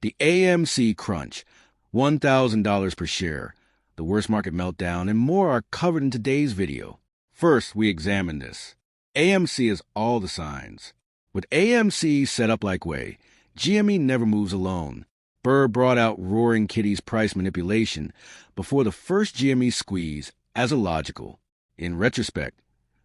The AMC crunch, $1,000 per share, the worst market meltdown, and more are covered in today's video. First, we examine this. AMC has all the signs. With AMC set up like way, GME never moves alone. Burr brought out Roaring Kitty's price manipulation before the first GME squeeze as illogical. In retrospect,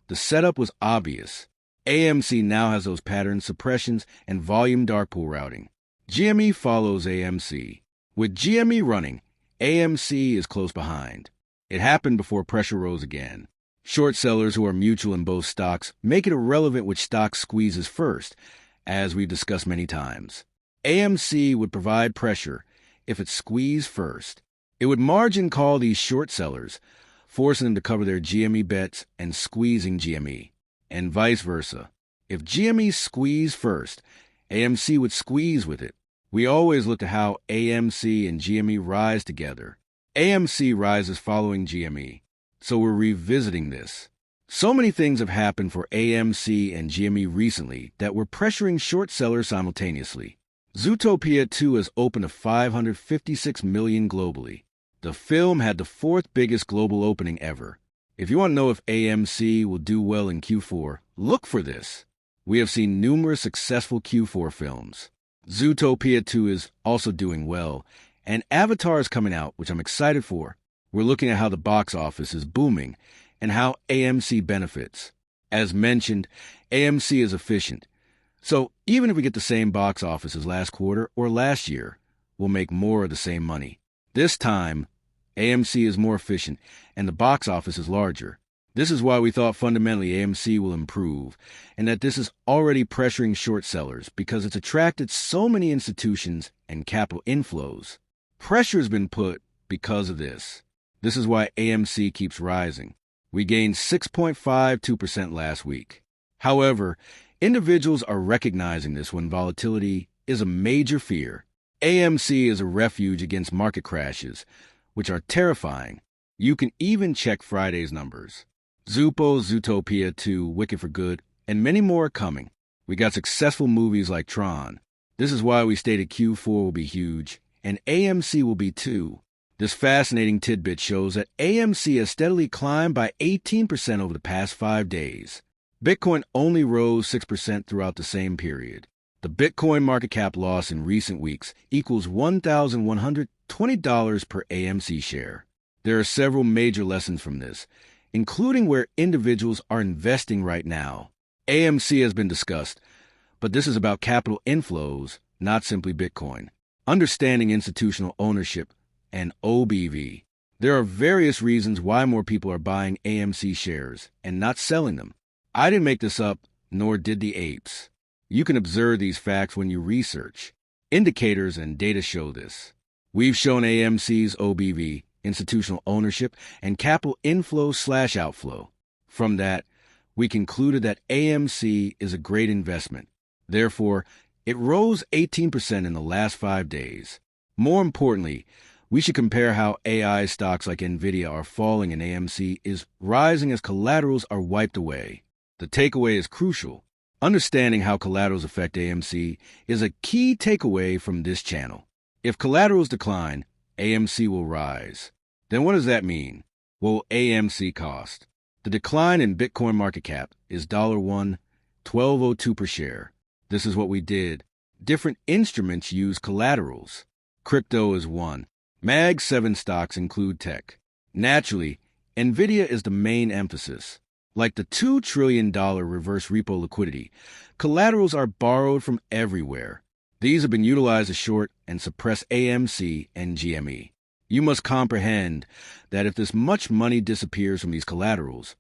the setup was obvious. AMC now has those pattern suppressions and volume dark pool routing. GME follows AMC. With GME running, AMC is close behind. It happened before pressure rose again. Short sellers who are mutual in both stocks make it irrelevant which stock squeezes first, as we've discussed many times. AMC would provide pressure if it squeezed first. It would margin call these short sellers, forcing them to cover their GME bets and squeezing GME, and vice versa. If GME squeezed first, AMC would squeeze with it. We always look at how AMC and GME rise together. AMC rises following GME, so we're revisiting this. So many things have happened for AMC and GME recently that were pressuring short sellers simultaneously. Zootopia 2 has opened to $556 million globally. The film had the fourth biggest global opening ever. If you want to know if AMC will do well in Q4, look for this. We have seen numerous successful Q4 films. Zootopia 2 is also doing well, and Avatar is coming out, which I'm excited for. We're looking at how the box office is booming and how AMC benefits. As mentioned, AMC is efficient. So even if we get the same box office as last quarter or last year, we'll make more of the same money. This time, AMC is more efficient and the box office is larger. This is why we thought fundamentally AMC will improve, and that this is already pressuring short sellers because it's attracted so many institutions and capital inflows. Pressure has been put because of this. This is why AMC keeps rising. We gained 6.52% last week. However, individuals are recognizing this when volatility is a major fear. AMC is a refuge against market crashes, which are terrifying. You can even check Friday's numbers. Zupo, Zootopia 2, Wicked for Good, and many more are coming. We got successful movies like Tron. This is why we stated Q4 will be huge, and AMC will be too. This fascinating tidbit shows that AMC has steadily climbed by 18% over the past 5 days. Bitcoin only rose 6% throughout the same period. The Bitcoin market cap loss in recent weeks equals $1,120 per AMC share. There are several major lessons from this, including where individuals are investing right now. AMC has been discussed, but this is about capital inflows, not simply Bitcoin. Understanding institutional ownership and OBV. There are various reasons why more people are buying AMC shares and not selling them. I didn't make this up, nor did the apes. You can observe these facts when you research. Indicators and data show this. We've shown AMC's OBV, institutional ownership, and capital inflow/outflow. From that, we concluded that AMC is a great investment. Therefore, it rose 18% in the last 5 days. More importantly, we should compare how AI stocks like NVIDIA are falling and AMC is rising as collaterals are wiped away. The takeaway is crucial. Understanding how collaterals affect AMC is a key takeaway from this channel. If collaterals decline, AMC will rise. Then what does that mean? What will AMC cost? The decline in Bitcoin market cap is $1,1202 per share. This is what we did. Different instruments use collaterals. Crypto is one. Mag 7 stocks include tech. Naturally, NVIDIA is the main emphasis. Like the $2 trillion reverse repo liquidity, collaterals are borrowed from everywhere. These have been utilized to short and suppress AMC and GME. You must comprehend that if this much money disappears from these collaterals,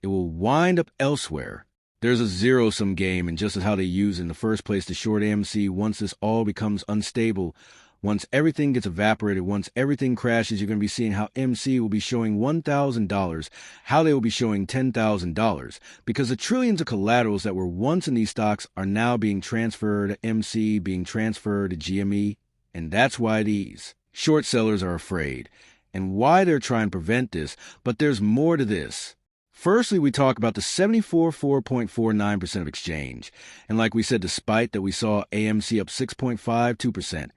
it will wind up elsewhere. There's a zero-sum game in just as how they use in the first place to short AMC once this all becomes unstable. Once everything gets evaporated, once everything crashes, you're going to be seeing how MC will be showing $1,000, how they will be showing $10,000, because the trillions of collaterals that were once in these stocks are now being transferred to MC, being transferred to GME, and that's why these short sellers are afraid, and why they're trying to prevent this, but there's more to this. Firstly, we talk about the 74.49% of exchange, and like we said, despite that we saw AMC up 6.52%,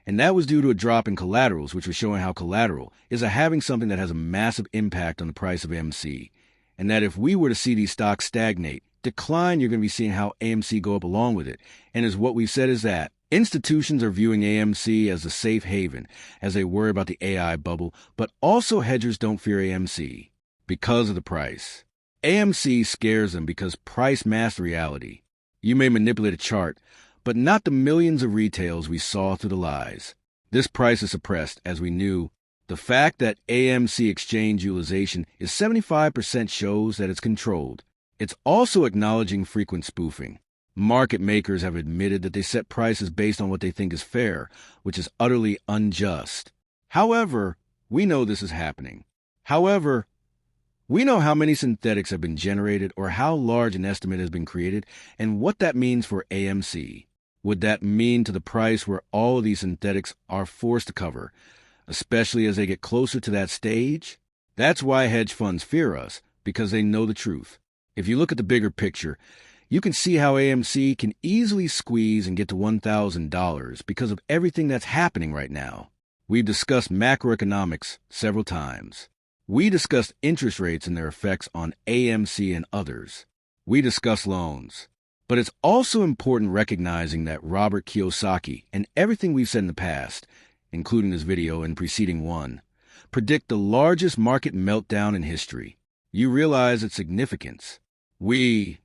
And that was due to a drop in collaterals, which was showing how collateral is having something that has a massive impact on the price of AMC. And that if we were to see these stocks stagnate, decline, you're going to be seeing how AMC go up along with it. And as what we've said is that institutions are viewing AMC as a safe haven as they worry about the AI bubble, but also hedgers don't fear AMC because of the price. AMC scares them because price masks reality. You may manipulate a chart, but not the millions of retails we saw through the lies. This price is suppressed, as we knew. The fact that AMC exchange utilization is 75% shows that it's controlled. It's also acknowledging frequent spoofing. Market makers have admitted that they set prices based on what they think is fair, which is utterly unjust. However, we know this is happening. We know how many synthetics have been generated or how large an estimate has been created and what that means for AMC. Would that mean to the price where all of these synthetics are forced to cover, especially as they get closer to that stage? That's why hedge funds fear us, because they know the truth. If you look at the bigger picture, you can see how AMC can easily squeeze and get to $1,000 because of everything that's happening right now. We've discussed macroeconomics several times. We discussed interest rates and their effects on AMC and others. We discussed loans. But it's also important recognizing that Robert Kiyosaki and everything we've said in the past, including this video and preceding one, predict the largest market meltdown in history. You realize its significance. Me,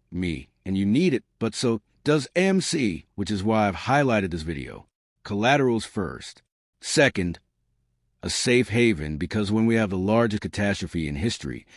and you need it, but so does AMC, which is why I've highlighted this video. Collaterals first. Second, a safe haven, because when we have the largest catastrophe in history,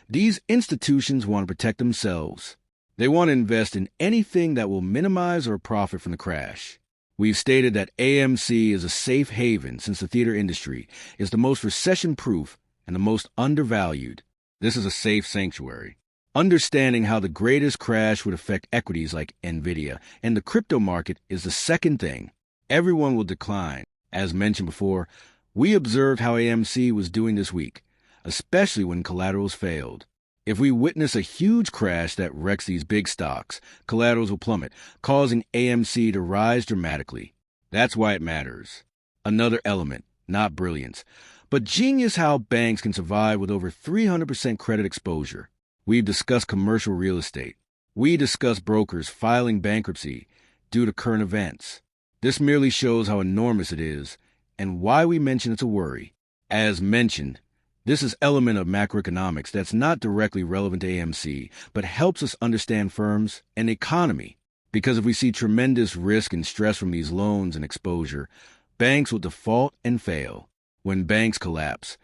these institutions want to protect themselves. They want to invest in anything that will minimize or profit from the crash. We've stated that AMC is a safe haven since the theater industry is the most recession-proof and the most undervalued. This is a safe sanctuary. Understanding how the greatest crash would affect equities like Nvidia and the crypto market is the second thing. Everyone will decline. As mentioned before, we observed how AMC was doing this week, especially when collaterals failed. If we witness a huge crash that wrecks these big stocks, collaterals will plummet, causing AMC to rise dramatically. That's why it matters. Another element, not brilliance, but genius, how banks can survive with over 300% credit exposure. We've discussed commercial real estate. We discussed brokers filing bankruptcy due to current events. This merely shows how enormous it is and why we mention it's a worry. As mentioned, this is element of macroeconomics that's not directly relevant to AMC, but helps us understand firms and the economy. Because if we see tremendous risk and stress from these loans and exposure, banks will default and fail. When banks collapse,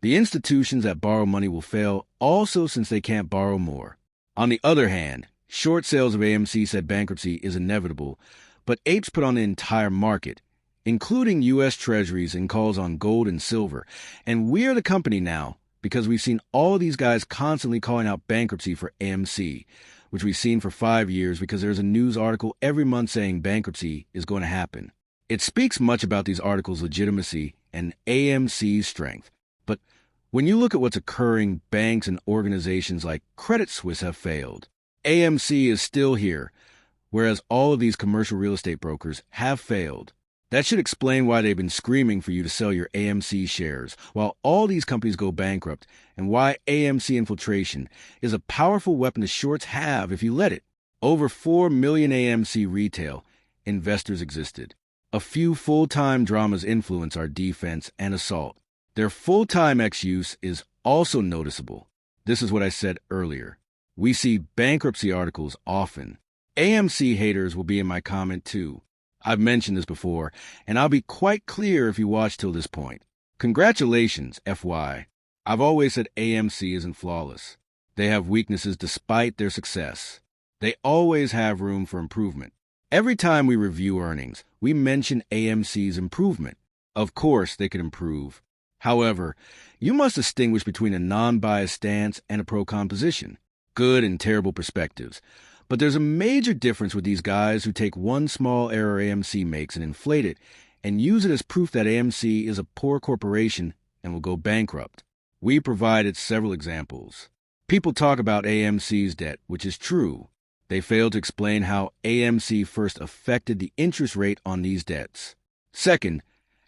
the institutions that borrow money will fail also, since they can't borrow more. On the other hand, short sales of AMC said bankruptcy is inevitable, but apes put on the entire market, including U.S. Treasuries and calls on gold and silver. And we're the company now because we've seen all of these guys constantly calling out bankruptcy for AMC, which we've seen for 5 years because there's a news article every month saying bankruptcy is going to happen. It speaks much about these articles' legitimacy and AMC's strength. But when you look at what's occurring, banks and organizations like Credit Suisse have failed. AMC is still here, whereas all of these commercial real estate brokers have failed. That should explain why they've been screaming for you to sell your AMC shares while all these companies go bankrupt, and why AMC infiltration is a powerful weapon the shorts have if you let it. Over 4 million AMC retail investors existed. A few full-time dramas influence our defense and assault. Their full-time X-use is also noticeable. This is what I said earlier. We see bankruptcy articles often. AMC haters will be in my comment too. I've mentioned this before, and I'll be quite clear if you watch till this point. Congratulations, FY. I've always said AMC isn't flawless. They have weaknesses despite their success. They always have room for improvement. Every time we review earnings, we mention AMC's improvement. Of course, they could improve. However, you must distinguish between a non-biased stance and a pro-con position. Good and terrible perspectives. But there's a major difference with these guys who take one small error AMC makes and inflate it and use it as proof that AMC is a poor corporation and will go bankrupt. We provided several examples. People talk about AMC's debt, which is true. They fail to explain how AMC first affected the interest rate on these debts. Second,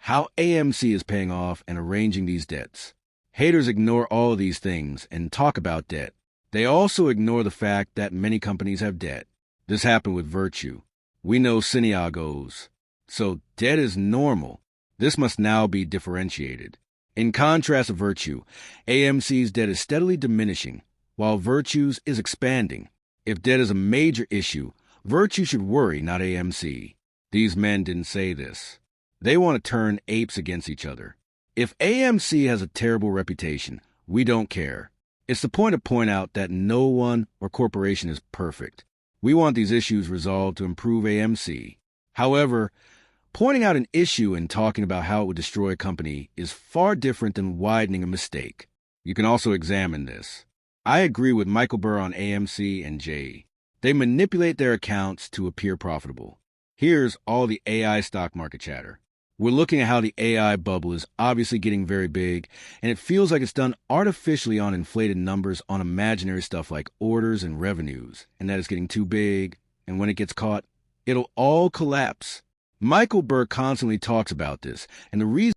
how AMC is paying off and arranging these debts. Haters ignore all of these things and talk about debt. They also ignore the fact that many companies have debt. This happened with Virtue. We know Citadel goes. So debt is normal. This must now be differentiated. In contrast to Virtue, AMC's debt is steadily diminishing, while Virtue's is expanding. If debt is a major issue, Virtue should worry, not AMC. These men didn't say this. They want to turn apes against each other. If AMC has a terrible reputation, we don't care. It's the point to point out that no one or corporation is perfect. We want these issues resolved to improve AMC. However, pointing out an issue and talking about how it would destroy a company is far different than widening a mistake. You can also examine this. I agree with Michael Burr on AMC and Jay. They manipulate their accounts to appear profitable. Here's all the AI stock market chatter. We're looking at how the AI bubble is obviously getting very big, and it feels like it's done artificially on inflated numbers on imaginary stuff like orders and revenues, and that it's getting too big, and when it gets caught, it'll all collapse. Michael Burr constantly talks about this, and the reason